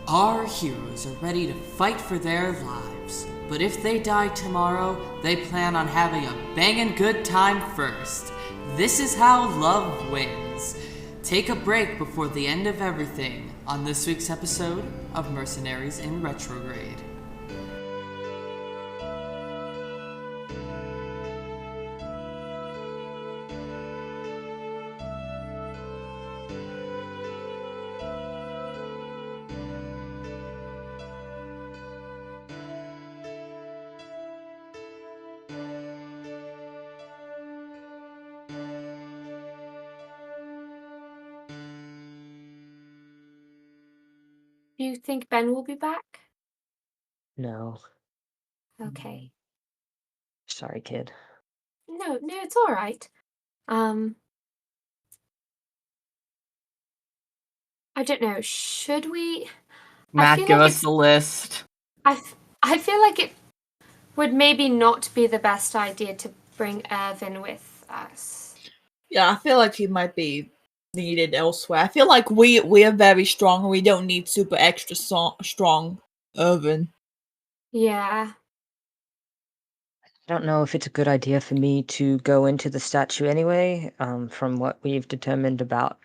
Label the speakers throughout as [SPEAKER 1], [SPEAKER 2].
[SPEAKER 1] Our heroes are ready to fight for their lives, but if they die tomorrow, they plan on having a bangin' good time first. This is how love wins. Take a break before the end of everything on this week's episode of Mercenaries in Retrograde.
[SPEAKER 2] Do you think Ben will be back?
[SPEAKER 3] No.
[SPEAKER 2] Okay.
[SPEAKER 3] Sorry, kid.
[SPEAKER 2] No, it's all right. I don't know. Should we?
[SPEAKER 1] Matt, give us the list.
[SPEAKER 2] I feel like it would maybe not be the best idea to bring Irvin with us.
[SPEAKER 4] Yeah, I feel like he might be needed elsewhere. I feel like we are very strong. We don't need super extra strong Irvin.
[SPEAKER 2] Yeah.
[SPEAKER 3] I don't know if it's a good idea for me to go into the statue anyway. From what we've determined about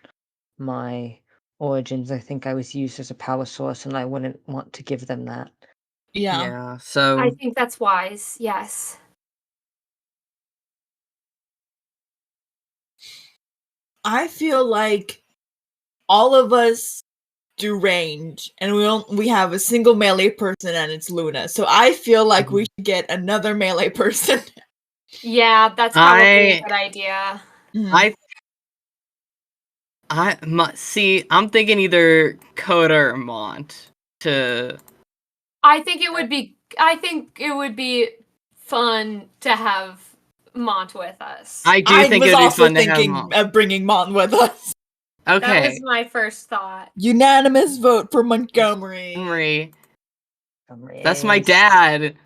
[SPEAKER 3] my origins, I think I was used as a power source, and I wouldn't want to give them that.
[SPEAKER 4] Yeah.
[SPEAKER 1] So
[SPEAKER 2] I think that's wise. Yes.
[SPEAKER 4] I feel like all of us do range, and we have a single melee person, and it's Luna. So I feel like we should get another melee person.
[SPEAKER 2] Yeah, that's probably a good idea.
[SPEAKER 1] I'm thinking either Coda or Mont to.
[SPEAKER 2] I think it would be fun to have Mont with us.
[SPEAKER 1] I think it would be fun to have Mont.
[SPEAKER 4] Of bringing Mont with us.
[SPEAKER 1] Okay.
[SPEAKER 2] That was my first thought.
[SPEAKER 4] Unanimous vote for Montgomery.
[SPEAKER 1] That's my dad.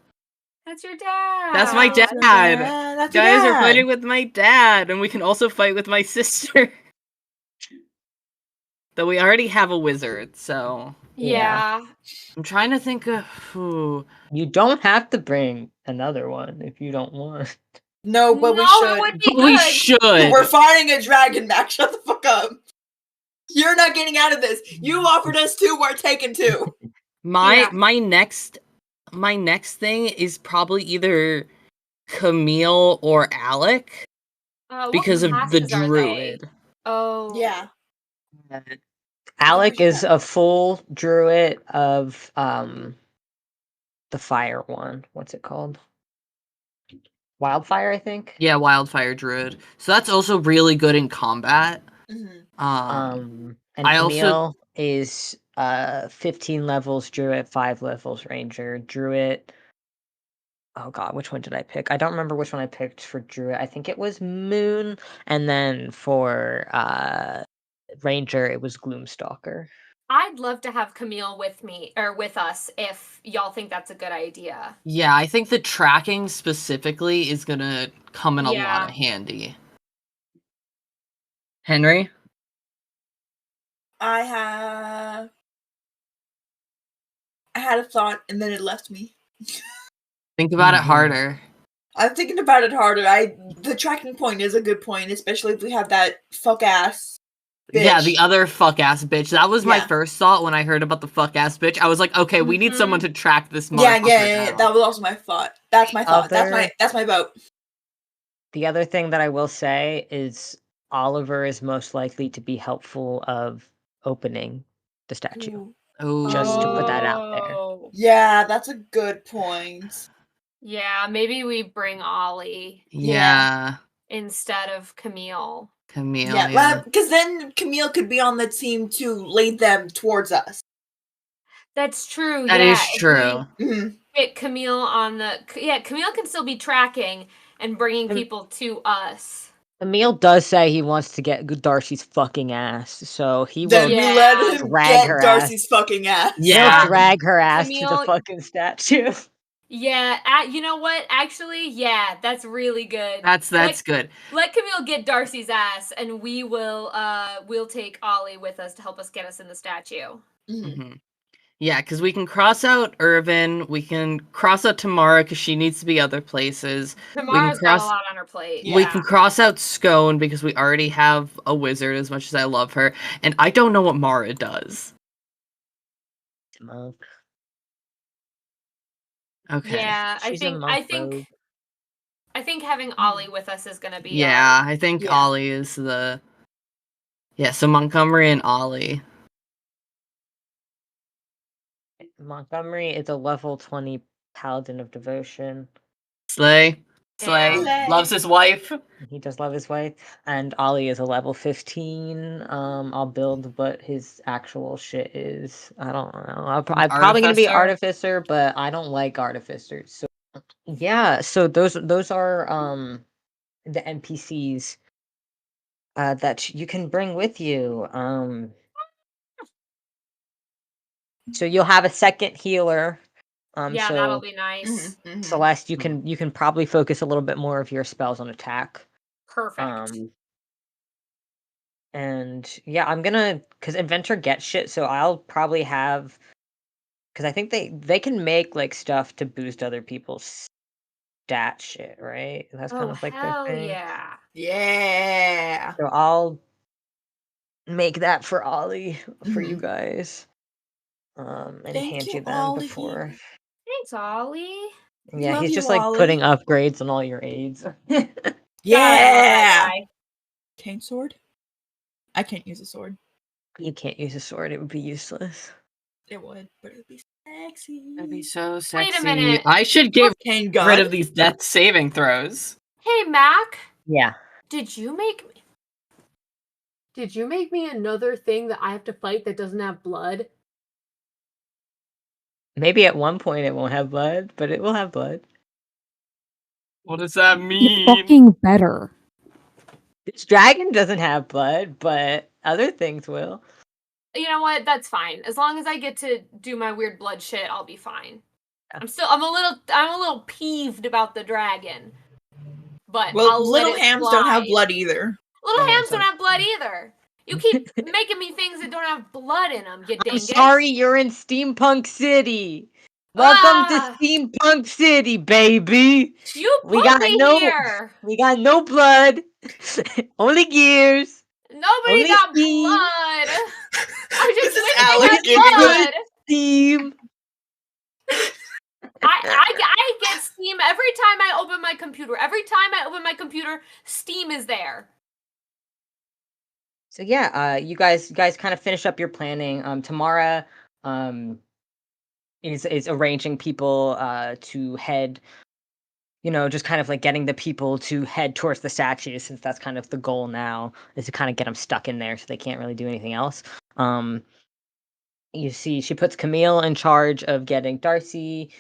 [SPEAKER 2] That's your dad.
[SPEAKER 1] That's my dad.
[SPEAKER 4] That's your
[SPEAKER 1] Guys,
[SPEAKER 4] dad.
[SPEAKER 1] we're fighting with my dad, and we can also fight with my sister. Though we already have a wizard, so.
[SPEAKER 2] Yeah.
[SPEAKER 1] I'm trying to think of who.
[SPEAKER 3] You don't have to bring another one if you don't want.
[SPEAKER 4] No, but we
[SPEAKER 2] No,
[SPEAKER 4] should.
[SPEAKER 2] it would be
[SPEAKER 1] We
[SPEAKER 2] good.
[SPEAKER 1] should.
[SPEAKER 4] We're fighting a dragon, Max. Shut the fuck up. You're not getting out of this. You offered us 2, we're taking 2.
[SPEAKER 1] My next thing is probably either Camille or Alec because of the druid.
[SPEAKER 2] Oh.
[SPEAKER 4] Yeah.
[SPEAKER 3] Alec is a full druid of the fire one. What's it called? Wildfire, I think.
[SPEAKER 1] Yeah, wildfire druid. So that's also really good in combat.
[SPEAKER 3] And
[SPEAKER 1] I
[SPEAKER 3] Camille is 15 levels druid, 5 levels ranger. Druid. Oh god, which one did I pick? I don't remember which one I picked for druid. I think it was Moon, and then for ranger it was Gloomstalker.
[SPEAKER 2] I'd love to have Camille with me or with us if y'all think that's a good idea.
[SPEAKER 1] Yeah, I think the tracking specifically is gonna come in a lot of handy. Henry?
[SPEAKER 4] I had a thought and then it left me.
[SPEAKER 1] Think about it harder.
[SPEAKER 4] I'm thinking about it harder. The tracking point is a good point, especially if we have that fuck ass bitch.
[SPEAKER 1] Yeah, the other fuck ass bitch. That was my first thought when I heard about the fuck ass bitch. I was like, okay, we need someone to track this motherfucker
[SPEAKER 4] Yeah. That was also my thought. That's my thought. That's my vote.
[SPEAKER 3] The other thing that I will say is Oliver is most likely to be helpful of opening the statue. Just to put that out there.
[SPEAKER 4] Yeah, that's a good point.
[SPEAKER 2] Yeah, maybe we bring Ollie.
[SPEAKER 1] Yeah.
[SPEAKER 2] Instead of Camille.
[SPEAKER 4] Yeah, because then Camille could be on the team to lead them towards us.
[SPEAKER 2] That's true.
[SPEAKER 1] That is true.
[SPEAKER 2] Get Camille on the... Yeah, Camille can still be tracking and bringing people to us.
[SPEAKER 3] Camille does say he wants to get Darcy's fucking ass, so he
[SPEAKER 4] then
[SPEAKER 3] will
[SPEAKER 4] let him
[SPEAKER 3] drag
[SPEAKER 4] get
[SPEAKER 3] her
[SPEAKER 4] Darcy's fucking ass.
[SPEAKER 1] Yeah.
[SPEAKER 3] He'll drag her ass
[SPEAKER 2] Camille...
[SPEAKER 3] to the fucking statue.
[SPEAKER 2] Yeah, you know what? Actually, yeah, that's really good.
[SPEAKER 1] That's good.
[SPEAKER 2] Let Camille get Darcy's ass, and we'll take Ollie with us to help us get us in the statue.
[SPEAKER 1] Mm-hmm. Yeah, because we can cross out Irvin, we can cross out Tamara because she needs to be other places.
[SPEAKER 2] Tamara's got a lot on her plate.
[SPEAKER 1] We can cross out Scone because we already have a wizard as much as I love her. And I don't know what Mara does.
[SPEAKER 3] Monk.
[SPEAKER 1] Okay.
[SPEAKER 2] Yeah,
[SPEAKER 3] She's a monk rogue.
[SPEAKER 2] I think having Ollie with us is gonna be
[SPEAKER 1] Yeah, I think
[SPEAKER 4] Yeah.
[SPEAKER 1] Ollie is the... Yeah, so Montgomery and Ollie.
[SPEAKER 3] Montgomery is a level 20 paladin of devotion.
[SPEAKER 1] Slay. Slay.
[SPEAKER 2] Yeah.
[SPEAKER 1] Loves his wife.
[SPEAKER 3] He does love his wife. And Ollie is a level 15. I'll build what his actual shit is. I don't know. I'm probably gonna be artificer, but I don't like artificers. So yeah, so those are the NPCs that you can bring with you. So you'll have a second healer.
[SPEAKER 2] Yeah,
[SPEAKER 3] So
[SPEAKER 2] that'll be nice.
[SPEAKER 3] Celeste, you can probably focus a little bit more of your spells on attack.
[SPEAKER 2] Perfect.
[SPEAKER 3] And yeah, I'm gonna because Inventor gets shit, so I'll probably have because I think they can make like stuff to boost other people's stat shit, right? That's kind of like their
[SPEAKER 2] hell
[SPEAKER 3] thing.
[SPEAKER 2] yeah.
[SPEAKER 4] Yeah.
[SPEAKER 3] So I'll make that for Ollie for you guys. And
[SPEAKER 4] Thank
[SPEAKER 3] hand
[SPEAKER 4] you,
[SPEAKER 3] you them
[SPEAKER 4] Ollie.
[SPEAKER 3] before.
[SPEAKER 2] Thanks, Ollie.
[SPEAKER 3] Yeah,
[SPEAKER 4] Love
[SPEAKER 3] he's
[SPEAKER 4] you,
[SPEAKER 3] just like
[SPEAKER 4] Ollie.
[SPEAKER 3] putting upgrades on all your aids.
[SPEAKER 4] Yeah.
[SPEAKER 2] Guy.
[SPEAKER 4] Cane sword? I can't use a sword.
[SPEAKER 3] You can't use a sword, it would be useless.
[SPEAKER 4] It would, but it would be sexy.
[SPEAKER 1] That'd be so sexy.
[SPEAKER 2] Wait a minute.
[SPEAKER 1] I should get
[SPEAKER 4] Cane
[SPEAKER 1] rid
[SPEAKER 4] gun?
[SPEAKER 1] of these death saving throws.
[SPEAKER 2] Hey, Mac.
[SPEAKER 3] Yeah.
[SPEAKER 2] Did you make me another thing that I have to fight that doesn't have blood?
[SPEAKER 3] Maybe at one point it won't have blood, but it will have blood.
[SPEAKER 1] What does that
[SPEAKER 5] You
[SPEAKER 1] mean?
[SPEAKER 5] fucking better.
[SPEAKER 3] This dragon doesn't have blood, but other things will.
[SPEAKER 2] You know what? That's fine. As long as I get to do my weird blood shit, I'll be fine.
[SPEAKER 3] Yeah.
[SPEAKER 2] I'm a little peeved about the dragon. But
[SPEAKER 4] Well,
[SPEAKER 2] I'll
[SPEAKER 4] little
[SPEAKER 2] let it
[SPEAKER 4] hams don't have
[SPEAKER 2] slide.
[SPEAKER 4] blood either.
[SPEAKER 2] Little
[SPEAKER 3] Okay,
[SPEAKER 2] hams
[SPEAKER 3] so-
[SPEAKER 2] don't have blood either. You keep making me things that don't have blood in them, you
[SPEAKER 3] I'm
[SPEAKER 2] dingus.
[SPEAKER 3] sorry, you're in Steampunk City. Welcome to Steampunk City, baby.
[SPEAKER 2] You
[SPEAKER 3] We
[SPEAKER 2] put
[SPEAKER 3] got
[SPEAKER 2] me
[SPEAKER 3] no-
[SPEAKER 2] here.
[SPEAKER 3] We got no blood, only gears.
[SPEAKER 2] Nobody
[SPEAKER 3] Only
[SPEAKER 2] got
[SPEAKER 3] steam.
[SPEAKER 2] blood. I just
[SPEAKER 4] This is
[SPEAKER 2] wish they
[SPEAKER 4] Alec
[SPEAKER 2] had
[SPEAKER 4] giving
[SPEAKER 2] blood.
[SPEAKER 3] Steam.
[SPEAKER 2] I get Steam every time I open my computer. Every time I open my computer, Steam is there.
[SPEAKER 3] So yeah, you guys kind of finish up your planning. Tamara is arranging people to head, just kind of like getting the people to head towards the statues, since that's kind of the goal now, is to kind of get them stuck in there so they can't really do anything else. You see, she puts Camille in charge of getting Darcy.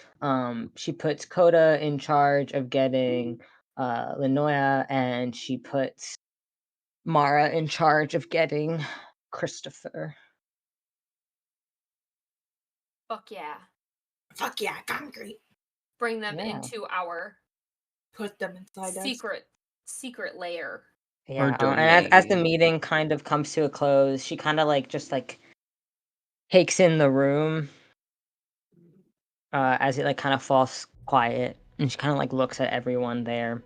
[SPEAKER 3] She puts Coda in charge of getting Lenoya, and she puts Mara in charge of getting Christopher.
[SPEAKER 2] Fuck yeah.
[SPEAKER 4] Fuck yeah, concrete.
[SPEAKER 2] Bring them
[SPEAKER 3] Yeah.
[SPEAKER 2] into our
[SPEAKER 4] Put them inside us.
[SPEAKER 2] secret lair.
[SPEAKER 3] Yeah, and as the meeting kind of comes to a close, she kind of just takes in the room as it kind of falls quiet, and she kind of looks at everyone there.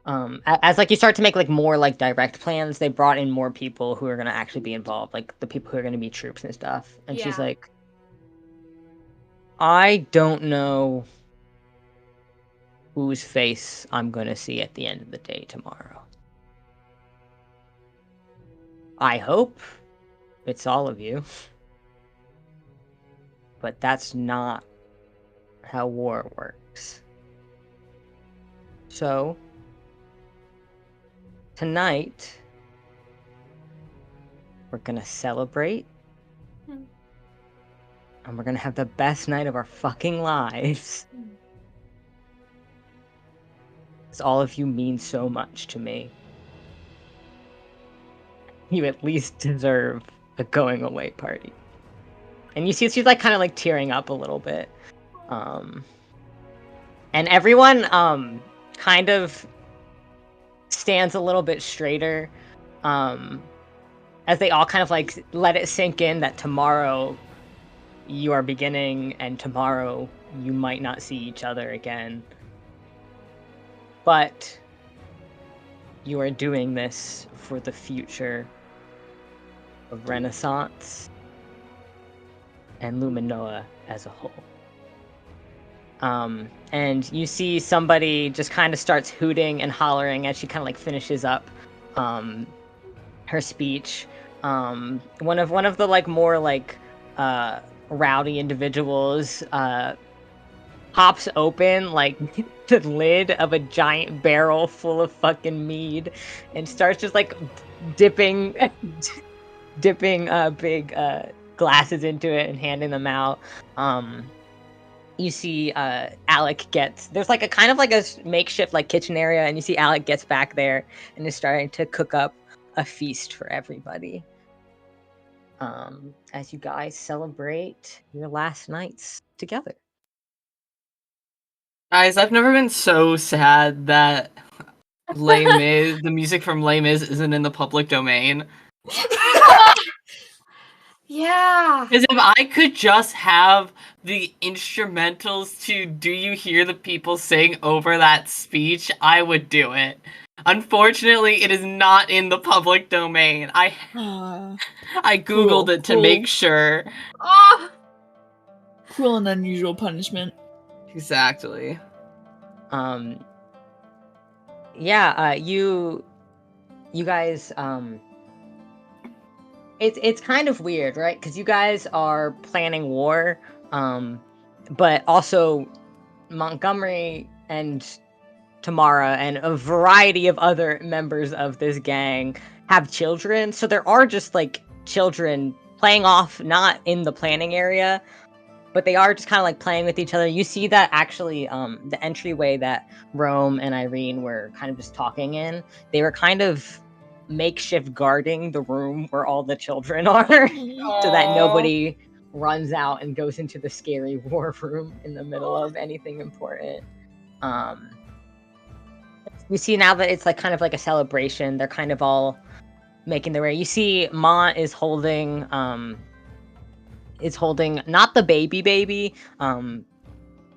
[SPEAKER 3] As you start to make more direct plans, they brought in more people who are gonna actually be involved, like the people who are gonna be troops and stuff. And she's
[SPEAKER 2] Yeah.
[SPEAKER 3] like, I don't know whose face I'm gonna see at the end of the day tomorrow. I hope it's all of you, but that's not how war works. So tonight we're gonna celebrate, and we're gonna have the best night of our fucking lives. Because all of you mean so much to me. You at least deserve a going away party. And you see she's kind of tearing up a little bit. And everyone kind of stands a little bit straighter. as they all kind of like let it sink in that tomorrow you are beginning and tomorrow you might not see each other again. But you are doing this for the future of Renaissance and Luminoa as a whole. And you see somebody just kind of starts hooting and hollering as she kind of like finishes up her speech. One of the like more like rowdy individuals pops open like the lid of a giant barrel full of fucking mead and starts just like dipping big glasses into it and handing them out. You see Alec there's like a kind of like a makeshift like kitchen area, and you see Alec gets back there and is starting to cook up a feast for everybody. As you guys celebrate your last nights together.
[SPEAKER 1] Guys, I've never been so sad that the music from Les Mis isn't in the public domain.
[SPEAKER 2] Yeah.
[SPEAKER 1] Because if I could just have the instrumentals to Do You Hear the People Sing over that speech, I would do it. Unfortunately, it is not in the public domain. I googled it to make sure.
[SPEAKER 2] Oh.
[SPEAKER 4] Cruel and unusual punishment.
[SPEAKER 1] Exactly.
[SPEAKER 3] Yeah, you guys it's kind of weird, right? Because you guys are planning war, but also Montgomery and Tamara and a variety of other members of this gang have children, so there are just like children playing off, not in the planning area, but they are just kind of like playing with each other. You see that actually the entryway that Rome and Irene were kind of just talking in, they were kind of makeshift guarding the room where all the children are so that nobody runs out and goes into the scary war room in the middle of anything important. You see now that it's like kind of like a celebration, they're kind of all making their way. You see Ma is holding not the baby,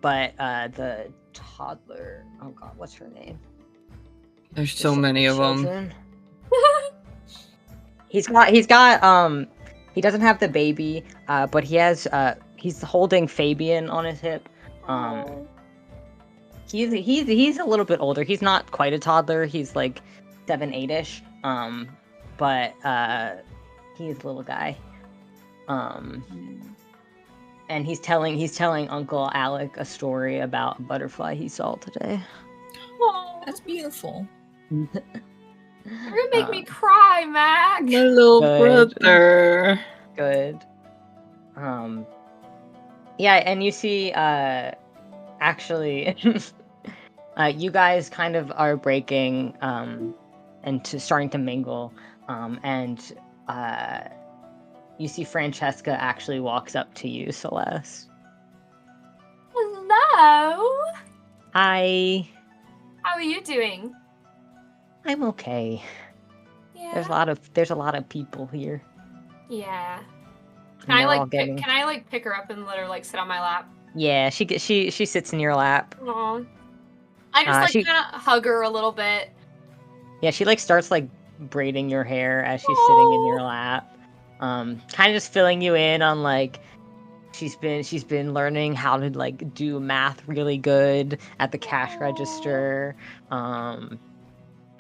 [SPEAKER 3] but the toddler. Oh god, what's her name?
[SPEAKER 1] There's so many of them.
[SPEAKER 3] He doesn't have the baby, but he's holding Fabian on his hip. He's a little bit older. He's not quite a toddler. He's like 7, 8-ish. But he's a little guy. And he's telling Uncle Alec a story about a butterfly he saw today.
[SPEAKER 4] Oh, that's beautiful.
[SPEAKER 2] You're gonna make me cry, Mac.
[SPEAKER 1] My little brother.
[SPEAKER 3] Good. Yeah, and you see, actually, you guys kind of are breaking, and starting to mingle, and you see Francesca actually walks up to you, Celeste.
[SPEAKER 2] Hello.
[SPEAKER 3] Hi.
[SPEAKER 2] How are you doing?
[SPEAKER 3] I'm okay.
[SPEAKER 2] Yeah.
[SPEAKER 3] There's a lot of people here.
[SPEAKER 2] Yeah.
[SPEAKER 3] Can
[SPEAKER 2] I like pick her up and let her like sit on my lap?
[SPEAKER 3] Yeah, she sits in your lap.
[SPEAKER 2] Aww. I just kind of hug her a little bit.
[SPEAKER 3] Yeah, she like starts like braiding your hair as she's sitting in your lap. Kind of just filling you in on like she's been learning how to like do math really good at the cash register.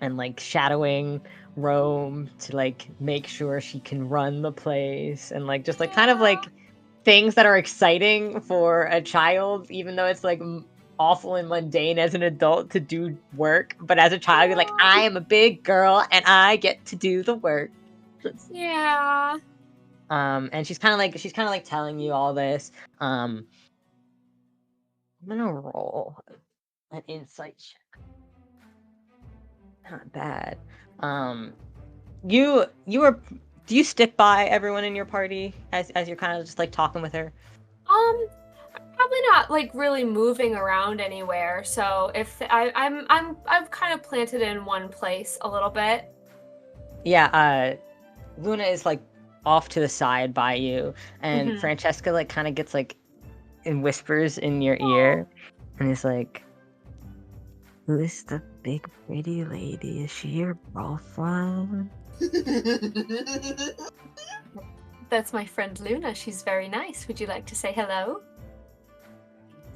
[SPEAKER 3] And like shadowing Rome to like make sure she can run the place, and like just like kind of like things that are exciting for a child, even though it's like awful and mundane as an adult to do work, but as a child you're like, I am a big girl and I get to do the work.
[SPEAKER 2] Yeah.
[SPEAKER 3] And she's kind of like telling you all this. I'm gonna roll an insight check. Not bad. Do you stick by everyone in your party as you're kind of just like talking with her?
[SPEAKER 2] Probably not like really moving around anywhere. So if I'm kind of planted in one place a little bit.
[SPEAKER 3] Yeah. Luna is like off to the side by you, and
[SPEAKER 2] Mhm.
[SPEAKER 3] Francesca like kind of gets like and whispers in your ear, and is like, "Who is the big pretty lady? Is she your girlfriend?"
[SPEAKER 2] That's my friend Luna. She's very nice. Would you like to say hello?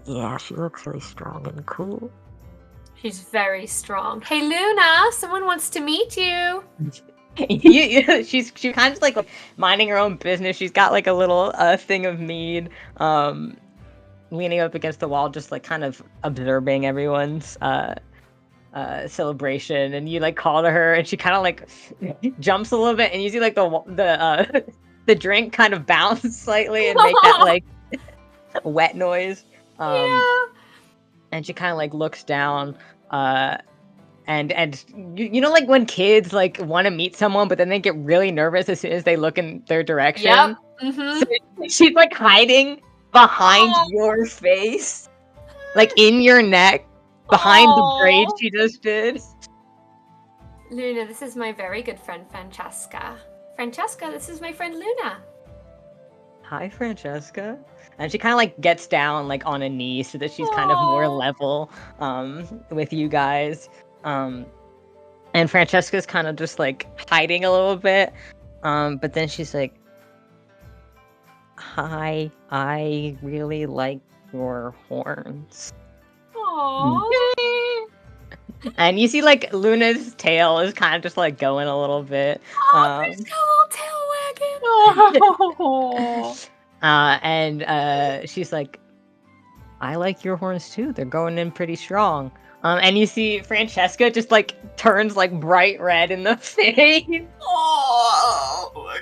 [SPEAKER 3] Yeah, she looks really strong and cool.
[SPEAKER 2] She's very strong. Hey, Luna, someone wants to meet you.
[SPEAKER 3] She kind of like minding her own business. She's got like a little thing of mead, leaning up against the wall, just like kind of observing everyone's celebration. And you like call to her, and she kind of like jumps a little bit, and you see like the drink kind of bounce slightly and make that like wet noise.
[SPEAKER 2] Yeah.
[SPEAKER 3] And she kind of like looks down, and you know like when kids like want to meet someone, but then they get really nervous as soon as they look in their direction.
[SPEAKER 2] Yep. Mm-hmm.
[SPEAKER 3] So she's like hiding behind your face, like in your neck, behind the braid she just did.
[SPEAKER 2] Luna, this is my very good friend Francesca. Francesca, this is my friend Luna.
[SPEAKER 3] Hi, Francesca. And she kind of like gets down like on a knee so that she's kind of more level with you guys. And Francesca's kind of just like hiding a little bit. But then she's like, "Hi, I really like your horns."
[SPEAKER 2] Aww.
[SPEAKER 3] And you see like Luna's tail is kind of just like going a little bit.
[SPEAKER 2] There's got a little tail wagging.
[SPEAKER 3] And she's like, "I like your horns too. They're going in pretty strong." And you see Francesca just like turns like bright red in the face.
[SPEAKER 4] Oh my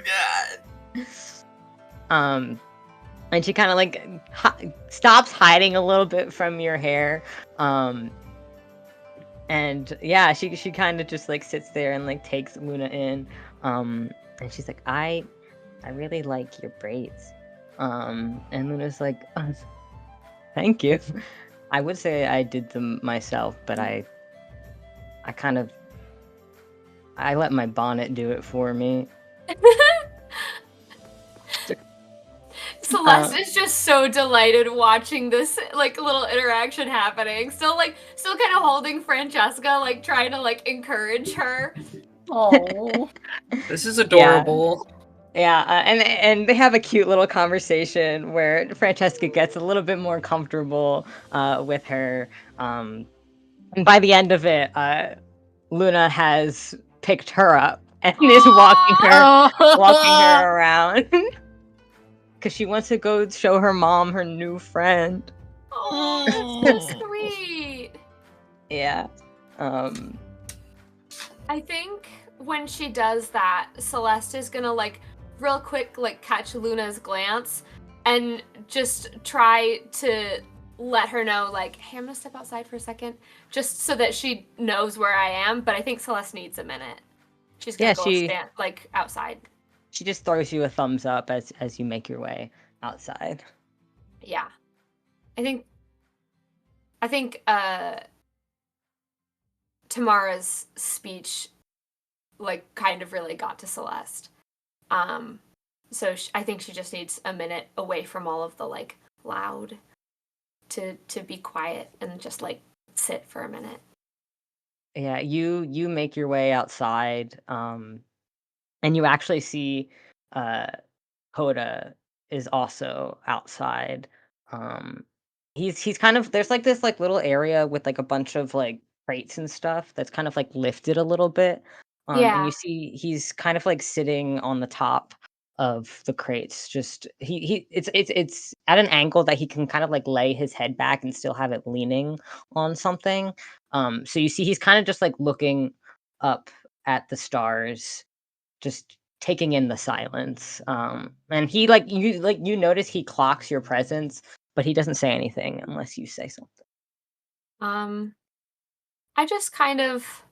[SPEAKER 4] god.
[SPEAKER 3] And she kind of like stops hiding a little bit from your hair. And yeah, she kind of just like sits there and like takes Luna in. And she's like, I really like your braids." And Luna's like, "Thank you." I would say I did them myself, but I let my bonnet do it for me.
[SPEAKER 2] Celeste is just so delighted watching this like little interaction happening. Still kind of holding Francesca, like trying to like encourage her.
[SPEAKER 1] Oh, this is adorable.
[SPEAKER 3] Yeah, and they have a cute little conversation where Francesca gets a little bit more comfortable with her. And by the end of it, Luna has picked her up and is walking her around because she wants to go show her mom her new friend.
[SPEAKER 2] Oh, that's so sweet.
[SPEAKER 3] Yeah.
[SPEAKER 2] I think when she does that, Celeste is gonna like real quick like catch Luna's glance and just try to let her know like, "Hey, I'm gonna step outside for a second," just so that she knows where I am. But I think Celeste needs a minute. She's gonna stand like outside.
[SPEAKER 3] She just throws you a thumbs up as you make your way outside.
[SPEAKER 2] Yeah. I think Tamara's speech like kind of really got to Celeste. So I think she just needs a minute away from all of the like loud to be quiet and just like sit for a minute.
[SPEAKER 3] Yeah, you make your way outside, and you actually see Hoda is also outside. He's kind of there's like this like little area with like a bunch of like crates and stuff that's kind of like lifted a little bit. And you see he's kind of like sitting on the top of the crates. Just it's at an angle that he can kind of like lay his head back and still have it leaning on something. So you see he's kind of just like looking up at the stars, just taking in the silence. And he you notice he clocks your presence, but he doesn't say anything unless you say something.
[SPEAKER 2] I just kind of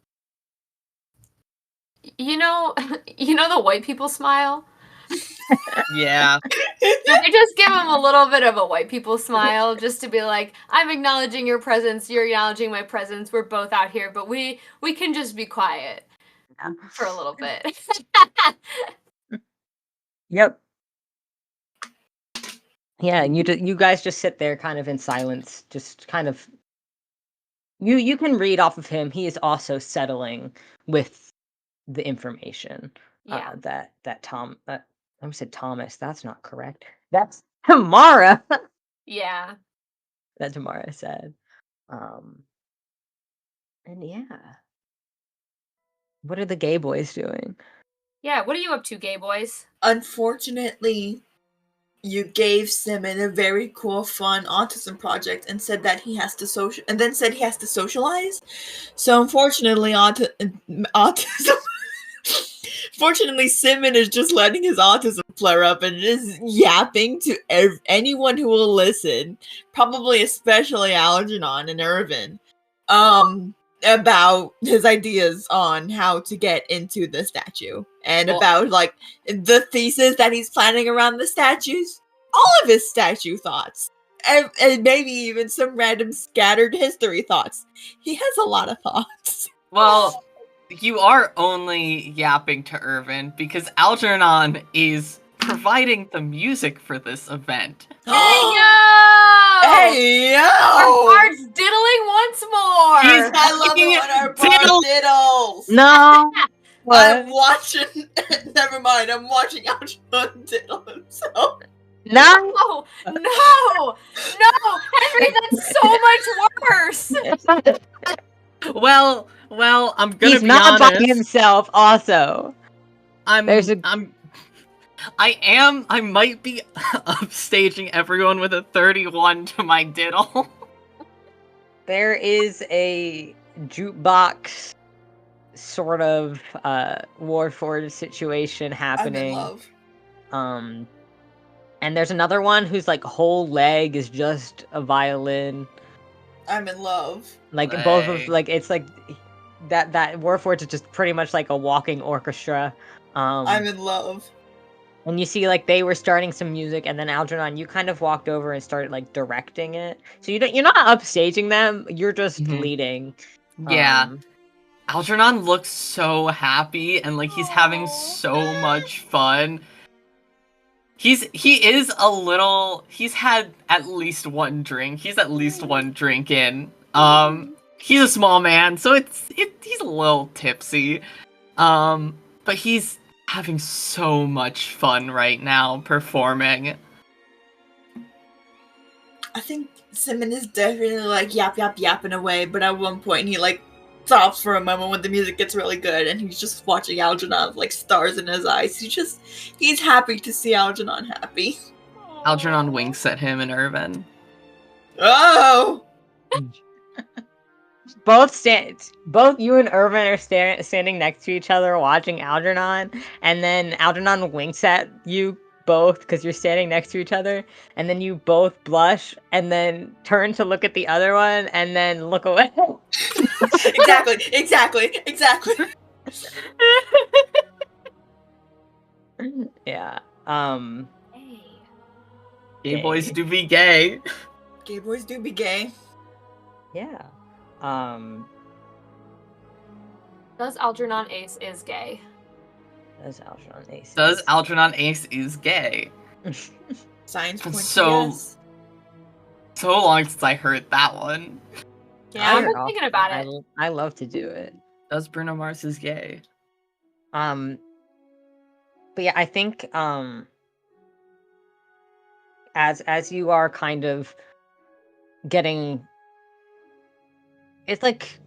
[SPEAKER 2] you know the white people smile.
[SPEAKER 1] Yeah.
[SPEAKER 2] I just give him a little bit of a white people smile just to be like, "I'm acknowledging your presence, you're acknowledging my presence, we're both out here, but we can just be quiet for a little bit."
[SPEAKER 3] Yep. Yeah, and you guys just sit there kind of in silence, just kind of you can read off of him. He is also settling with the information
[SPEAKER 2] Yeah.
[SPEAKER 3] that Tom I almost said Thomas. That's not correct. That's Tamara.
[SPEAKER 2] Yeah.
[SPEAKER 3] That Tamara said. And yeah. What are the gay boys doing?
[SPEAKER 2] Yeah, what are you up to, gay boys?
[SPEAKER 4] Unfortunately, you gave Simmon a very cool, fun autism project and said that he has to and then said he has to socialize. So unfortunately, autism. Fortunately, Simmon is just letting his autism flare up and just yapping to anyone who will listen, probably especially Algernon and Irvin, about his ideas on how to get into the statue and about like the thesis that he's planning around the statues, all of his statue thoughts, and maybe even some random scattered history thoughts. He has a lot of thoughts.
[SPEAKER 1] Well, you are only yapping to Irvin because Algernon is providing the music for this event.
[SPEAKER 2] Hey yo!
[SPEAKER 4] Hey yo!
[SPEAKER 2] Our bard's diddling once more!
[SPEAKER 4] I love it when our bard diddles!
[SPEAKER 3] No.
[SPEAKER 4] I'm watching. Never mind. I'm watching Algernon diddle himself.
[SPEAKER 3] No.
[SPEAKER 2] No! Henry, that's so much worse!
[SPEAKER 1] Well, I'm gonna
[SPEAKER 3] He's
[SPEAKER 1] be
[SPEAKER 3] not
[SPEAKER 1] honest.
[SPEAKER 3] by himself. Also,
[SPEAKER 1] I might be upstaging everyone with a 31 to my diddle.
[SPEAKER 3] there is a jukebox sort of Warford situation happening.
[SPEAKER 4] I'm in love.
[SPEAKER 3] And there's another one whose like whole leg is just a violin.
[SPEAKER 4] I'm in love.
[SPEAKER 3] Like both of like it's like that Warforged is just pretty much like a walking orchestra.
[SPEAKER 4] I'm in love.
[SPEAKER 3] And you see like they were starting some music, and then Algernon, you kind of walked over and started like directing it. So you're not upstaging them, you're just leading.
[SPEAKER 1] Yeah. Algernon looks so happy and like he's having so much fun. He's had at least one drink. He's at least one drink in. He's a small man, so he's a little tipsy. But he's having so much fun right now performing.
[SPEAKER 4] I think Simmon is definitely like yapping away, but at one point he like stops for a moment when the music gets really good and he's just watching Algernon with like stars in his eyes. He's happy to see Algernon happy.
[SPEAKER 1] Algernon winks at him and Irvin.
[SPEAKER 4] Oh!
[SPEAKER 3] Both you and Irvin are standing next to each other watching Algernon, and then Algernon winks at you both because you're standing next to each other, and then you both blush and then turn to look at the other one and then look away.
[SPEAKER 4] Exactly.
[SPEAKER 3] Yeah.
[SPEAKER 1] Gay boys do be gay.
[SPEAKER 4] Gay boys do be gay.
[SPEAKER 3] Yeah.
[SPEAKER 2] Does Algernon Ace is gay?
[SPEAKER 3] Does Algernon Ace?
[SPEAKER 1] Does Algernon Ace is gay?
[SPEAKER 4] Science point.
[SPEAKER 1] So long since I heard that one.
[SPEAKER 2] Yeah, I've been thinking about it.
[SPEAKER 3] I love to do it.
[SPEAKER 1] Does Bruno Mars is gay?
[SPEAKER 3] But yeah, I think as you are kind of getting, it's like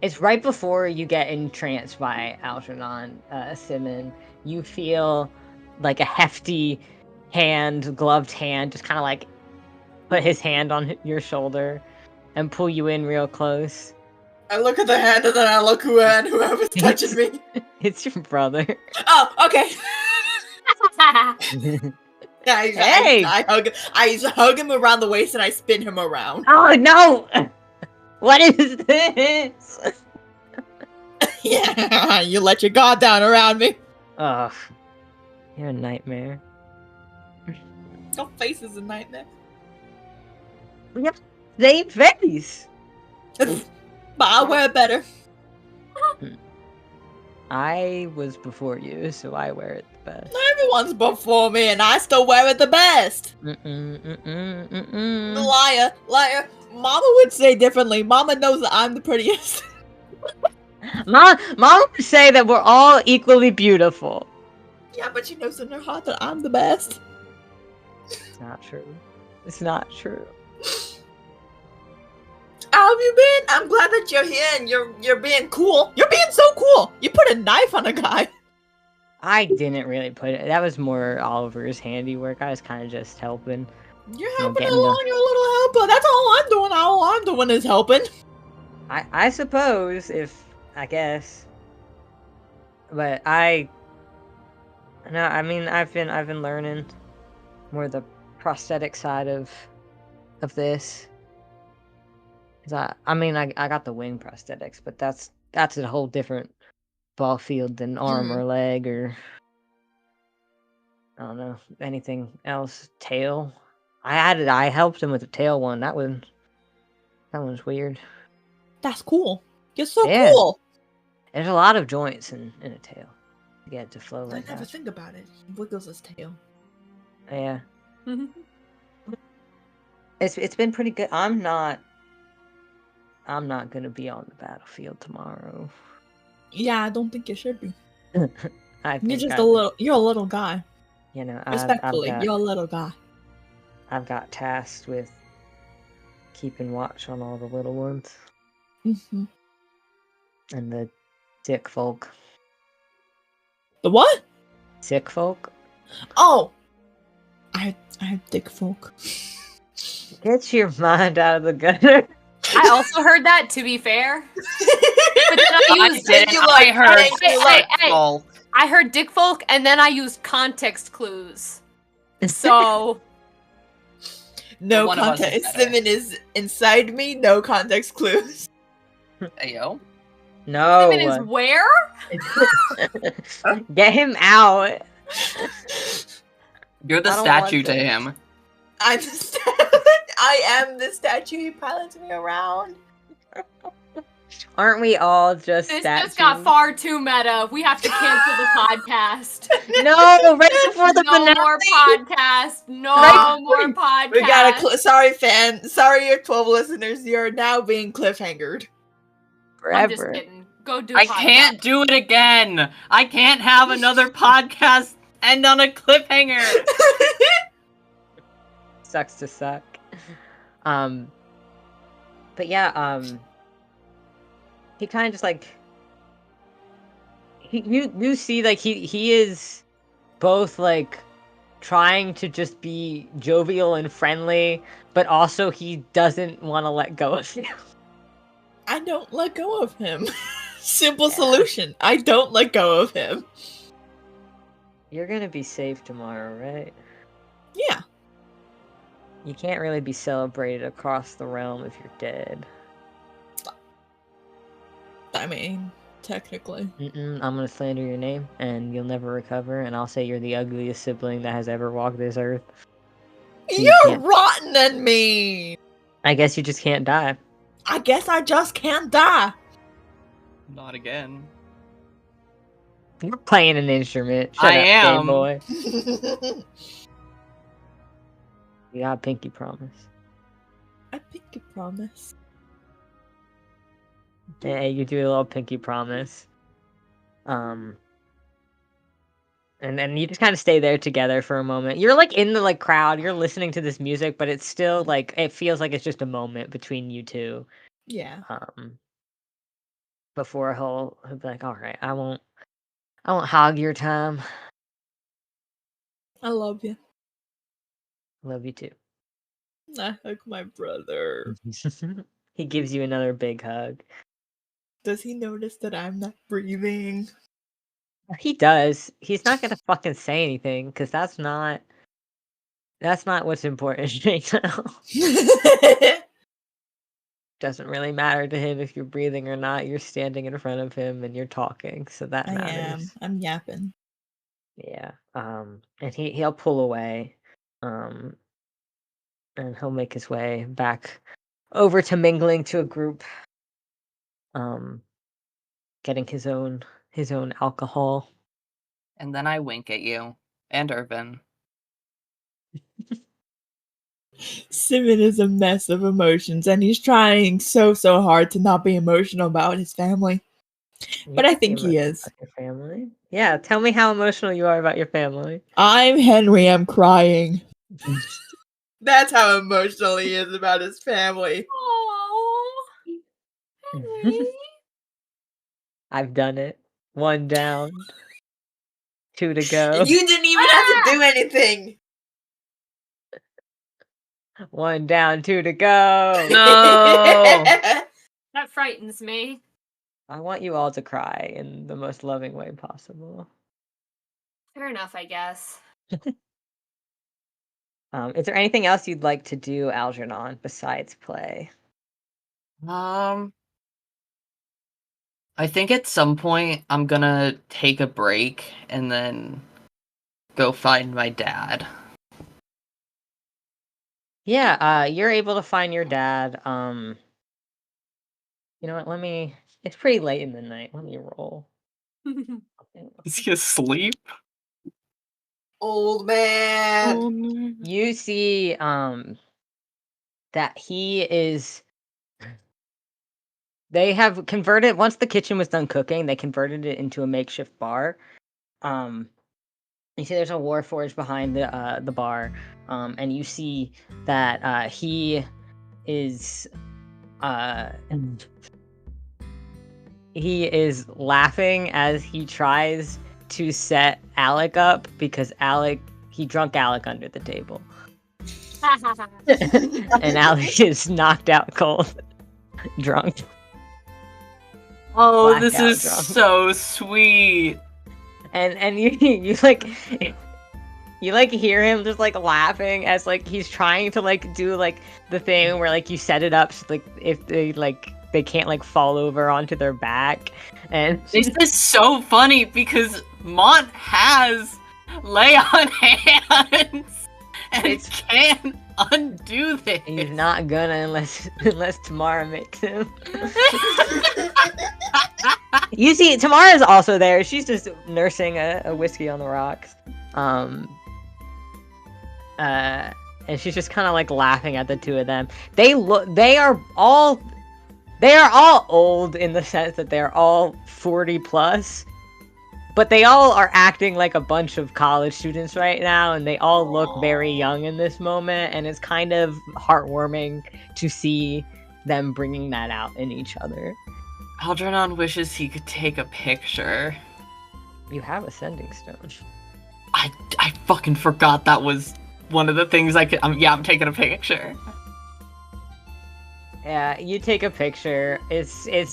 [SPEAKER 3] it's right before you get entranced by Algernon, Simmon. You feel like a hefty gloved hand, just kind of like put his hand on your shoulder and pull you in real close.
[SPEAKER 4] I look at the hand and then I look at whoever's touching me.
[SPEAKER 3] It's your brother.
[SPEAKER 4] Oh, okay.
[SPEAKER 3] Hey!
[SPEAKER 4] I hug him around the waist and I spin him around.
[SPEAKER 3] Oh no! What is this?
[SPEAKER 4] Yeah, you let your guard down around me.
[SPEAKER 3] Ugh. You're a nightmare.
[SPEAKER 4] Your face is a nightmare.
[SPEAKER 3] Yep. Same face!
[SPEAKER 4] But I wear better.
[SPEAKER 3] I was before you, so I wear it best.
[SPEAKER 4] Everyone's before me, and I still wear it the best. Liar, liar. Mama would say differently. Mama knows that I'm the prettiest.
[SPEAKER 3] Mom would say that we're all equally beautiful.
[SPEAKER 4] Yeah, but she knows in her heart that I'm the best.
[SPEAKER 3] It's not true. It's not true.
[SPEAKER 4] How have you been? I'm glad that you're here and you're being cool. You're being so cool. You put a knife on a guy.
[SPEAKER 3] I didn't really put it. That was more Oliver's handiwork. I was kind of just helping.
[SPEAKER 4] You're helping
[SPEAKER 3] getting
[SPEAKER 4] along, you're a little helper. That's all I'm doing. All I'm doing is helping.
[SPEAKER 3] I suppose, I guess. But I mean, I've been learning more the prosthetic side of this. 'Cause I got the wing prosthetics, but that's a whole different ball field than arm or leg or I don't know anything else. Tail. I helped him with the tail one. That was weird.
[SPEAKER 4] That's cool. You're so
[SPEAKER 3] Yeah.
[SPEAKER 4] cool.
[SPEAKER 3] There's a lot of joints in a tail to get it to flow
[SPEAKER 4] I
[SPEAKER 3] like
[SPEAKER 4] never
[SPEAKER 3] that.
[SPEAKER 4] think about it. He wiggles his tail.
[SPEAKER 3] Yeah. It's been pretty good. I'm not gonna be on the battlefield tomorrow.
[SPEAKER 4] Yeah, I don't think you should be.
[SPEAKER 3] I
[SPEAKER 4] You're
[SPEAKER 3] think
[SPEAKER 4] just you're a little guy.
[SPEAKER 3] you know,
[SPEAKER 4] Respectfully, you're a little guy.
[SPEAKER 3] I've got tasked with keeping watch on all the little ones
[SPEAKER 4] Mm-hmm.
[SPEAKER 3] and the sick folk.
[SPEAKER 4] The what?
[SPEAKER 3] Sick folk?
[SPEAKER 4] Oh, I have dick folk.
[SPEAKER 3] Get your mind out of the gutter.
[SPEAKER 2] I also heard that, to be fair. But then I used
[SPEAKER 4] I
[SPEAKER 2] heard I heard dick folk, and then I used context clues. So
[SPEAKER 4] no
[SPEAKER 1] one of us is
[SPEAKER 4] context.
[SPEAKER 1] better.
[SPEAKER 4] Simmon is inside me. No context clues.
[SPEAKER 1] Ayo.
[SPEAKER 3] No.
[SPEAKER 2] Simmon is where?
[SPEAKER 3] Get him out.
[SPEAKER 1] You're the
[SPEAKER 3] I don't want
[SPEAKER 1] statue to
[SPEAKER 3] this.
[SPEAKER 1] him.
[SPEAKER 4] I'm the I am the statue. He pilots me around.
[SPEAKER 3] Aren't we all just
[SPEAKER 2] This
[SPEAKER 3] statues?
[SPEAKER 2] just got far too meta. We have to cancel the podcast.
[SPEAKER 3] No, right before the
[SPEAKER 2] No
[SPEAKER 3] finale.
[SPEAKER 2] more podcast. No more podcast.
[SPEAKER 4] We got a sorry, fan. Sorry, your 12 listeners. You're now being cliffhangered.
[SPEAKER 2] I'm just
[SPEAKER 3] Forever.
[SPEAKER 2] kidding. Go do.
[SPEAKER 1] I
[SPEAKER 2] podcast.
[SPEAKER 1] can't do it again. I can't have another podcast end on a cliffhanger.
[SPEAKER 3] Sucks to suck. But yeah, he kind of just like you see like he is both like trying to just be jovial and friendly, but also he doesn't want to let go of you.
[SPEAKER 4] I don't let go of him. Simple solution. I don't let go of him.
[SPEAKER 3] You're gonna be safe tomorrow, right?
[SPEAKER 4] Yeah.
[SPEAKER 3] You can't really be celebrated across the realm if you're dead.
[SPEAKER 4] I mean, technically.
[SPEAKER 3] I'm gonna slander your name, and you'll never recover, and I'll say you're the ugliest sibling that has ever walked this earth.
[SPEAKER 4] You're rotten and mean.
[SPEAKER 3] I guess you just can't die.
[SPEAKER 4] I guess I just can't die.
[SPEAKER 1] Not again.
[SPEAKER 3] You're playing an instrument. Shut
[SPEAKER 1] I
[SPEAKER 3] up,
[SPEAKER 1] am.
[SPEAKER 3] boy. You got a pinky promise.
[SPEAKER 4] I pinky promise.
[SPEAKER 3] Yeah, you do a little pinky promise. And then you just kind of stay there together for a moment. You're like in the like crowd. You're listening to this music, but it's still like it feels like it's just a moment between you two.
[SPEAKER 4] Yeah.
[SPEAKER 3] Before he'll be like, "All right, I won't hog your time.
[SPEAKER 4] I love you.
[SPEAKER 3] Love you too."
[SPEAKER 4] I hug my brother.
[SPEAKER 3] He gives you another big hug.
[SPEAKER 4] Does he notice that I'm not breathing?
[SPEAKER 3] He does. He's not gonna fucking say anything because that's not what's important right now. Doesn't really matter to him if you're breathing or not. You're standing in front of him and you're talking, so that
[SPEAKER 4] I
[SPEAKER 3] matters.
[SPEAKER 4] am. I'm yapping.
[SPEAKER 3] Yeah. And he'll pull away. And he'll make his way back over to mingling to a group. Getting his own alcohol.
[SPEAKER 1] And then I wink at you. And Irvin.
[SPEAKER 4] Simmon is a mess of emotions, and he's trying so hard to not be emotional about his family. But I think he is.
[SPEAKER 3] Your family? Yeah, tell me how emotional you are about your family.
[SPEAKER 4] I'm Henry, I'm crying. That's how emotional he is about his family.
[SPEAKER 2] Oh, Henry.
[SPEAKER 3] I've done it. 1 down. 2 to go.
[SPEAKER 4] You didn't even have to do anything.
[SPEAKER 3] 1 down, 2 to go.
[SPEAKER 1] No!
[SPEAKER 2] That frightens me.
[SPEAKER 3] I want you all to cry in the most loving way possible.
[SPEAKER 2] Fair enough, I guess.
[SPEAKER 3] Is there anything else you'd like to do, Algernon, besides play?
[SPEAKER 1] I think at some point I'm gonna take a break and then go find my dad.
[SPEAKER 3] Yeah, you're able to find your dad. You know what? It's pretty late in the night. Let me roll.
[SPEAKER 1] Is he asleep?
[SPEAKER 4] Old man.
[SPEAKER 3] You see that he is they have converted once the kitchen was done cooking, they converted it into a makeshift bar. You see there's a warforged behind the bar. And you see that he is he is laughing as he tries to set Alec up because he drunk Alec under the table. And Alec is knocked out cold. Drunk.
[SPEAKER 1] Oh, this
[SPEAKER 3] Blackout
[SPEAKER 1] is
[SPEAKER 3] drunk.
[SPEAKER 1] so sweet.
[SPEAKER 3] And you hear him just like laughing as like he's trying to like do like the thing where like you set it up so, like if they can't like fall over onto their back. And
[SPEAKER 1] This is so funny because Mont has lay on hands and can't undo this.
[SPEAKER 3] he's not gonna unless Tamara makes him. You see, Tamara's also there. She's just nursing a whiskey on the rocks. And she's just kind of like laughing at the two of them. They are all old in the sense that they're all 40 plus, but they all are acting like a bunch of college students right now, and they all look very young in this moment, and it's kind of heartwarming to see them bringing that out in each other.
[SPEAKER 1] Algernon wishes he could take a picture.
[SPEAKER 3] You have a sending stone.
[SPEAKER 1] I fucking forgot that was one of the things I could. I'm taking a picture.
[SPEAKER 3] Yeah, you take a picture. It's a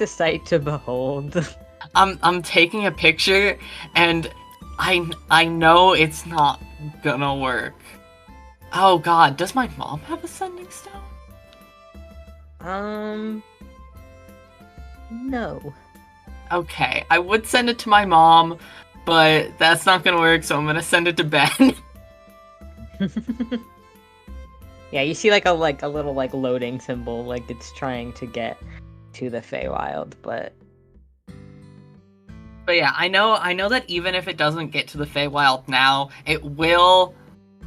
[SPEAKER 3] sight to behold.
[SPEAKER 1] I'm taking a picture, and I know it's not gonna work. Oh God, does my mom have a sending stone?
[SPEAKER 3] No.
[SPEAKER 1] Okay, I would send it to my mom, but that's not gonna work, so I'm gonna send it to Ben.
[SPEAKER 3] Yeah, you see like a little like loading symbol, like it's trying to get to the Feywild, but
[SPEAKER 1] yeah, I know that even if it doesn't get to the Feywild now, it will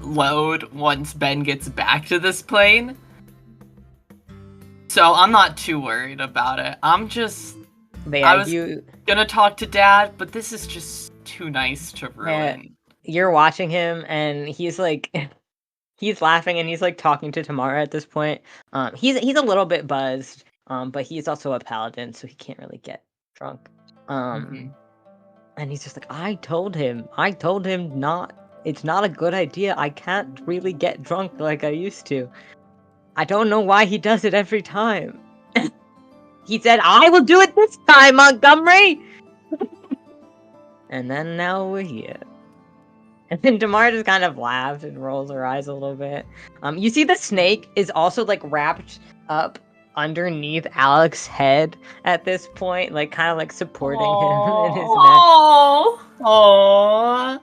[SPEAKER 1] load once Ben gets back to this plane. So I'm not too worried about it.
[SPEAKER 3] But yeah,
[SPEAKER 1] I was gonna talk to Dad, but this is just too nice to ruin.
[SPEAKER 3] You're watching him, and he's like, he's laughing, and he's like talking to Tamara at this point. He's a little bit buzzed, but he's also a paladin, so he can't really get drunk. And he's just like, I told him not. It's not a good idea. I can't really get drunk like I used to. I don't know why he does it every time. He said, I will do it this time, Montgomery! And then now we're here. And then Tamara just kind of laughs and rolls her eyes a little bit. You see the snake is also like wrapped up underneath Alec's head at this point, like kind of like supporting him in his neck.
[SPEAKER 1] Aww.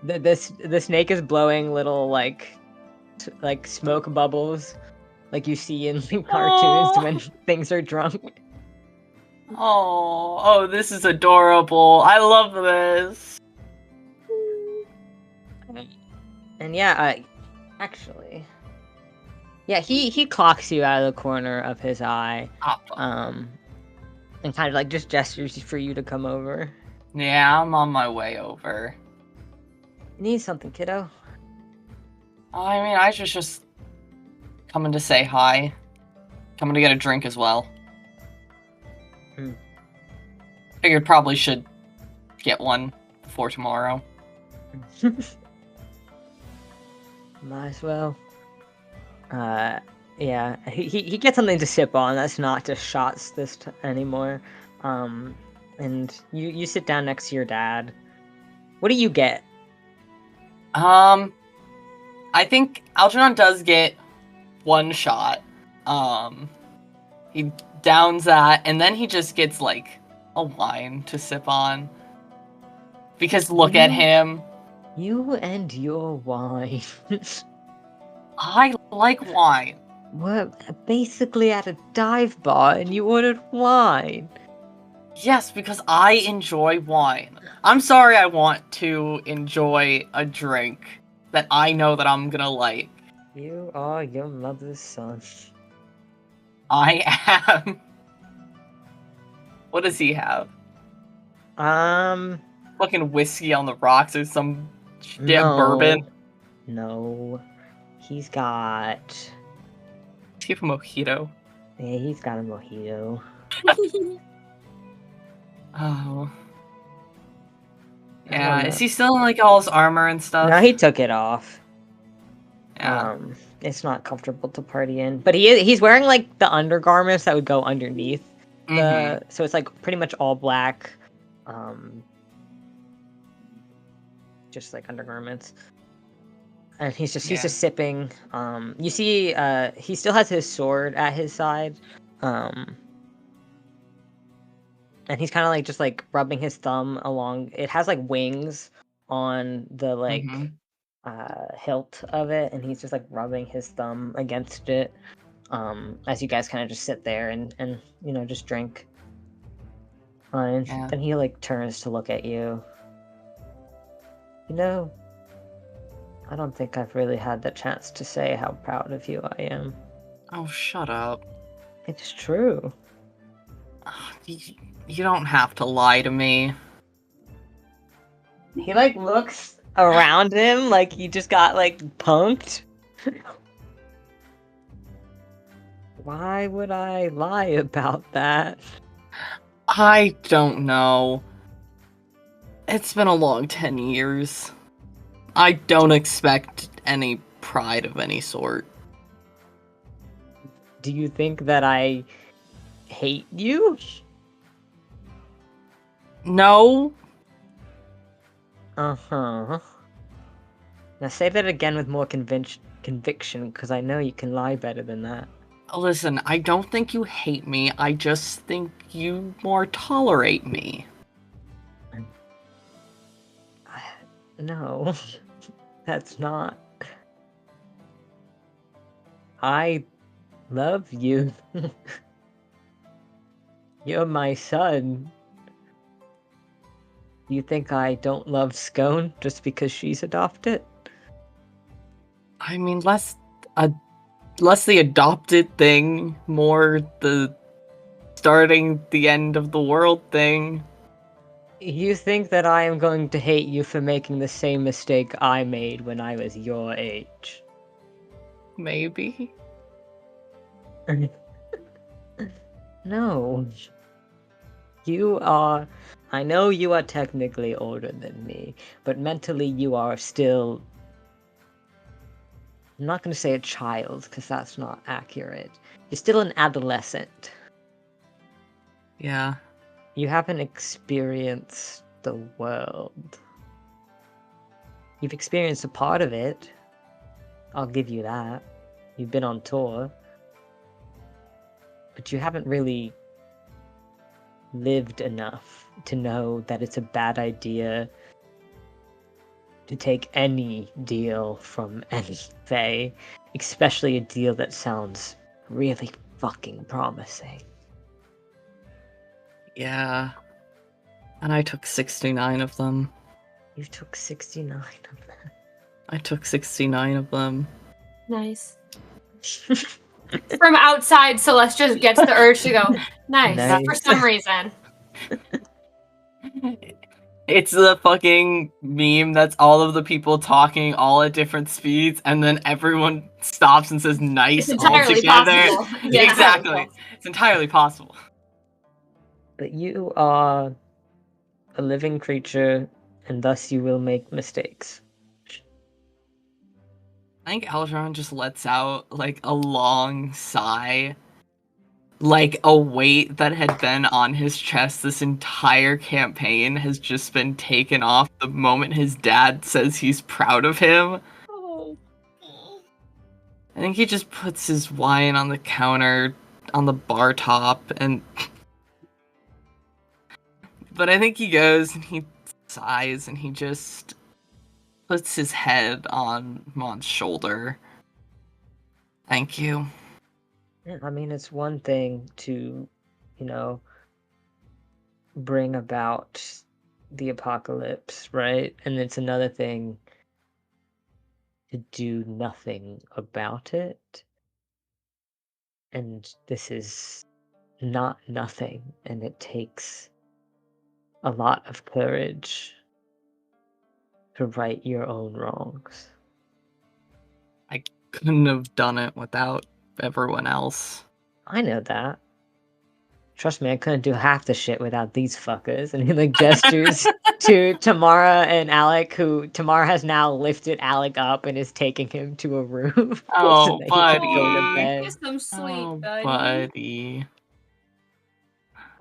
[SPEAKER 3] The snake is blowing little like smoke bubbles, like you see in cartoons when things are drunk.
[SPEAKER 1] Oh, this is adorable. I love this.
[SPEAKER 3] And yeah, actually, yeah, he clocks you out of the corner of his eye,
[SPEAKER 1] Papa.
[SPEAKER 3] and kind of like just gestures for you to come over.
[SPEAKER 1] Yeah, I'm on my way over.
[SPEAKER 3] You need something, kiddo?
[SPEAKER 1] I mean, I just coming to say hi. Coming to get a drink as well.
[SPEAKER 3] Hmm.
[SPEAKER 1] Figured probably should get one before tomorrow.
[SPEAKER 3] Might as well. Yeah, he gets something to sip on. That's not just shots anymore. And you sit down next to your dad. What do you get?
[SPEAKER 1] I think Algernon does get one shot. He downs that, and then he just gets like a wine to sip on. Because look at him.
[SPEAKER 3] You and your wine.
[SPEAKER 1] I like wine.
[SPEAKER 3] We're basically at a dive bar and you ordered wine.
[SPEAKER 1] Yes, because I enjoy wine. I'm sorry I want to enjoy a drink that I know that I'm gonna like.
[SPEAKER 3] You are your mother's son.
[SPEAKER 1] I am. What does he have? Fucking whiskey on the rocks or some shit
[SPEAKER 3] No.
[SPEAKER 1] bourbon?
[SPEAKER 3] No. He's got...
[SPEAKER 1] Does he have a mojito?
[SPEAKER 3] Yeah, he's got a mojito.
[SPEAKER 1] Oh.
[SPEAKER 3] I don't
[SPEAKER 1] Yeah,
[SPEAKER 3] know.
[SPEAKER 1] is he still in like all his armor and stuff?
[SPEAKER 3] No, he took it off.
[SPEAKER 1] Yeah.
[SPEAKER 3] It's not comfortable to party in, but he's wearing like the undergarments that would go underneath the. So it's like pretty much all black, just like undergarments. And he's just sipping. You see, he still has his sword at his side, and he's kind of like just like rubbing his thumb along. It has like wings on the like. Hilt of it, and he's just like rubbing his thumb against it as you guys kind of just sit there and you know just drink. And then he like turns to look at you. You know, I don't think I've really had the chance to say how proud of you I am.
[SPEAKER 1] Oh, shut up.
[SPEAKER 3] It's true.
[SPEAKER 1] You don't have to lie to me.
[SPEAKER 3] He like looks around him like he just got like punked. Why would I lie about that?
[SPEAKER 1] I don't know. It's been a long 10 years. I don't expect any pride of any sort.
[SPEAKER 3] Do you think that I hate you?
[SPEAKER 1] No.
[SPEAKER 3] Uh-huh. Now say that again with more conviction, because I know you can lie better than that.
[SPEAKER 1] Listen, I don't think you hate me. I just think you more tolerate me.
[SPEAKER 3] No, that's not. I love you. You're my son. You think I don't love Scone just because she's adopted?
[SPEAKER 1] I mean, less the adopted thing, more the starting the end of the world thing.
[SPEAKER 3] You think that I am going to hate you for making the same mistake I made when I was your age?
[SPEAKER 1] Maybe.
[SPEAKER 3] No. You are... I know you are technically older than me, but mentally you are still... I'm not going to say a child, because that's not accurate. You're still an adolescent.
[SPEAKER 1] Yeah.
[SPEAKER 3] You haven't experienced the world. You've experienced a part of it. I'll give you that. You've been on tour. But you haven't really lived enough to know that it's a bad idea to take any deal from any Fae, especially a deal that sounds really fucking promising.
[SPEAKER 1] Yeah. And I took 69 of them.
[SPEAKER 3] You took 69 of
[SPEAKER 1] I took 69 of them.
[SPEAKER 2] Nice.
[SPEAKER 3] them.
[SPEAKER 2] From outside, Celeste just gets the urge to go, nice, for
[SPEAKER 3] Nice.
[SPEAKER 2] some reason.
[SPEAKER 1] It's the fucking meme that's all of the people talking all at different speeds, and then everyone stops and says nice
[SPEAKER 2] It's
[SPEAKER 1] all
[SPEAKER 2] entirely
[SPEAKER 1] together.
[SPEAKER 2] possible. Yeah.
[SPEAKER 1] Exactly. It's entirely possible.
[SPEAKER 3] But you are a living creature, and thus you will make mistakes.
[SPEAKER 1] I think Algernon just lets out, like, a long sigh. Like, a weight that had been on his chest this entire campaign has just been taken off the moment his dad says he's proud of him.
[SPEAKER 2] Oh.
[SPEAKER 1] I think he just puts his wine on the counter, on the bar top, and... But I think he goes and he sighs and he just puts his head on Mon's shoulder. Thank you.
[SPEAKER 3] Yeah, I mean, it's one thing to, bring about the apocalypse, right? And it's another thing to do nothing about it. And this is not nothing, and it takes a lot of courage to right your own wrongs.
[SPEAKER 1] I couldn't have done it without everyone else.
[SPEAKER 3] I know that. Trust me, I couldn't do half the shit without these fuckers. And he like gestures to Tamara and Alec, who Tamara has now lifted Alec up and is taking him to a room so
[SPEAKER 1] Oh,
[SPEAKER 3] that he can go to
[SPEAKER 1] buddy.
[SPEAKER 3] bed.
[SPEAKER 2] Get some sleep,
[SPEAKER 1] Oh,
[SPEAKER 2] buddy.
[SPEAKER 1] buddy.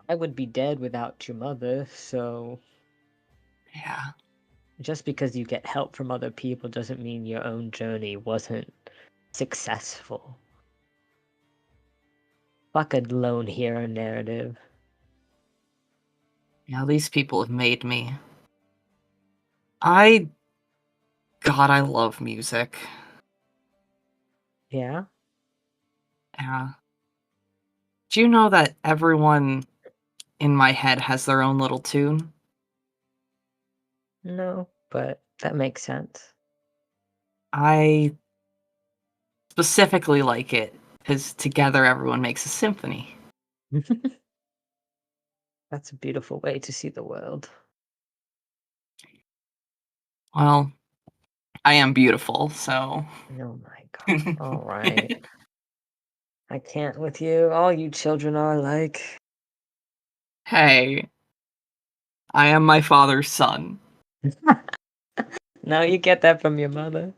[SPEAKER 3] I would be dead without your mother, so
[SPEAKER 1] Yeah.
[SPEAKER 3] just because you get help from other people doesn't mean your own journey wasn't successful. Fuck a lone hero narrative.
[SPEAKER 1] Yeah, these people have made me. God, I love music.
[SPEAKER 3] Yeah?
[SPEAKER 1] Yeah. Do you know that everyone in my head has their own little tune?
[SPEAKER 3] No, but that makes sense.
[SPEAKER 1] I specifically like it because together everyone makes a symphony.
[SPEAKER 3] That's a beautiful way to see the world.
[SPEAKER 1] Well, I am beautiful, so...
[SPEAKER 3] Oh my god. Alright. I can't with you. All you children are like.
[SPEAKER 1] Hey, I am my father's son.
[SPEAKER 3] No, you get that from your mother.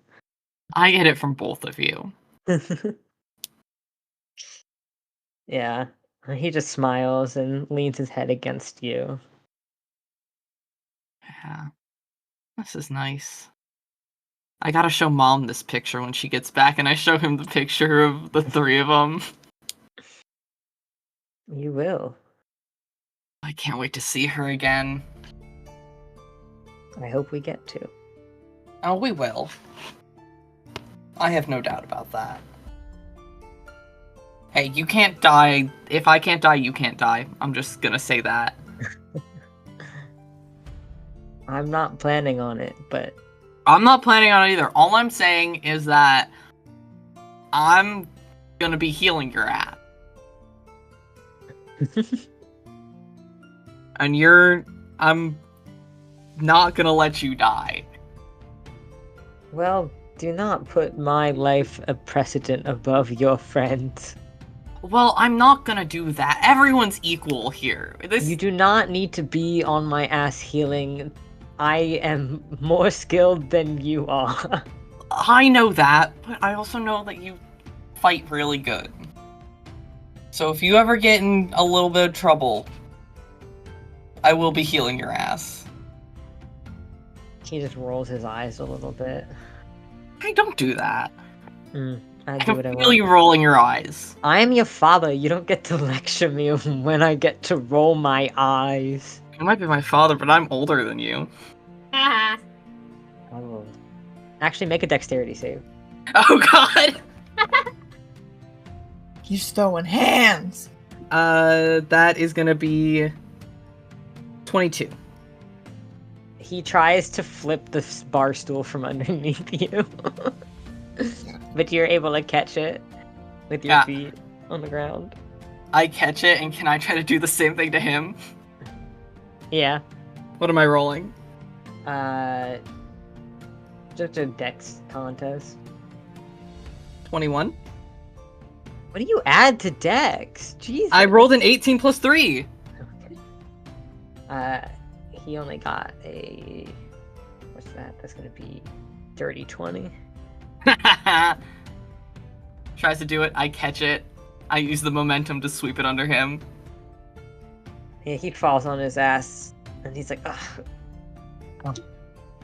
[SPEAKER 1] I get it from both of you.
[SPEAKER 3] Yeah. He just smiles and leans his head against you.
[SPEAKER 1] Yeah. This is nice. I gotta show Mom this picture when she gets back, and I show him the picture of the three of them.
[SPEAKER 3] You will.
[SPEAKER 1] I can't wait to see her again.
[SPEAKER 3] I hope we get to.
[SPEAKER 1] Oh, we will. I have no doubt about that. Hey, you can't die. If I can't die, you can't die. I'm just gonna say that.
[SPEAKER 3] I'm not planning on it, but
[SPEAKER 1] I'm not planning on it either. All I'm saying is that I'm gonna be healing your ass. And I'm not gonna let you die.
[SPEAKER 3] well, do not put my life a precedent above your friends.
[SPEAKER 1] Well, I'm not gonna do that. Everyone's equal here.
[SPEAKER 3] You do not need to be on my ass healing. I am more skilled than you are.
[SPEAKER 1] I know that, but I also know that you fight really good. So if you ever get in a little bit of trouble, I will be healing your ass.
[SPEAKER 3] He just rolls his eyes a little bit.
[SPEAKER 1] I don't do that.
[SPEAKER 3] I
[SPEAKER 1] I
[SPEAKER 3] do
[SPEAKER 1] can
[SPEAKER 3] what I
[SPEAKER 1] feel
[SPEAKER 3] want.
[SPEAKER 1] you rolling your eyes.
[SPEAKER 3] I am your father. You don't get to lecture me when I get to roll my eyes.
[SPEAKER 1] You might be my father, but I'm older than you.
[SPEAKER 2] Haha.
[SPEAKER 3] Oh. Actually, make a dexterity save.
[SPEAKER 1] Oh god!
[SPEAKER 4] He's throwing hands.
[SPEAKER 1] That is gonna be
[SPEAKER 5] 22.
[SPEAKER 3] He tries to flip the bar stool from underneath you. But you're able to catch it with your feet on the ground.
[SPEAKER 5] I catch it, and can I try to do the same thing to him?
[SPEAKER 3] Yeah.
[SPEAKER 5] What am I rolling?
[SPEAKER 3] Just a dex contest.
[SPEAKER 5] 21.
[SPEAKER 3] What do you add to dex? Jesus.
[SPEAKER 5] I rolled an 18 plus 3.
[SPEAKER 3] Okay. He only got a... What's that? That's gonna be dirty 20.
[SPEAKER 5] Tries to do it. I catch it. I use the momentum to sweep it under him.
[SPEAKER 3] Yeah, he falls on his ass, and he's like, ugh.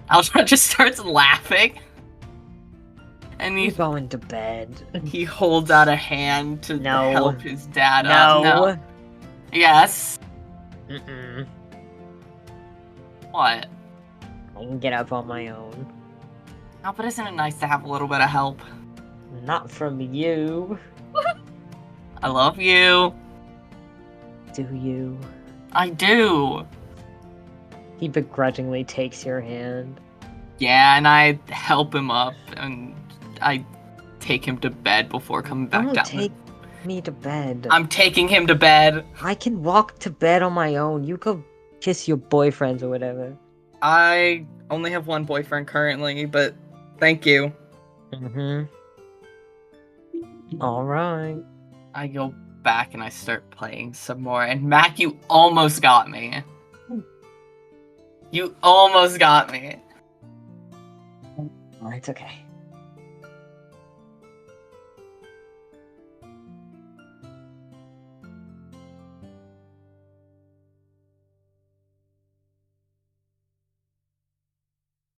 [SPEAKER 5] Algernon just starts laughing. And
[SPEAKER 3] He's going to bed.
[SPEAKER 5] he holds out a hand to
[SPEAKER 3] No.
[SPEAKER 5] help his dad up. No. Yes.
[SPEAKER 3] Mm-mm.
[SPEAKER 5] What?
[SPEAKER 3] I can get up on my own.
[SPEAKER 5] Oh, but isn't it nice to have a little bit of help?
[SPEAKER 3] Not from you.
[SPEAKER 5] I love you.
[SPEAKER 3] Do you?
[SPEAKER 5] I do.
[SPEAKER 3] He begrudgingly takes your hand.
[SPEAKER 5] Yeah, and I help him up, and I take him to bed before coming back
[SPEAKER 3] Don't
[SPEAKER 5] down.
[SPEAKER 3] take me to bed.
[SPEAKER 5] I'm taking him to bed.
[SPEAKER 3] I can walk to bed on my own. You go kiss your boyfriends or whatever.
[SPEAKER 5] I only have one boyfriend currently, but thank you.
[SPEAKER 3] Mm-hmm. Alright.
[SPEAKER 5] I go back and I start playing some more, and Mac, you almost got me. You almost got me.
[SPEAKER 3] It's okay.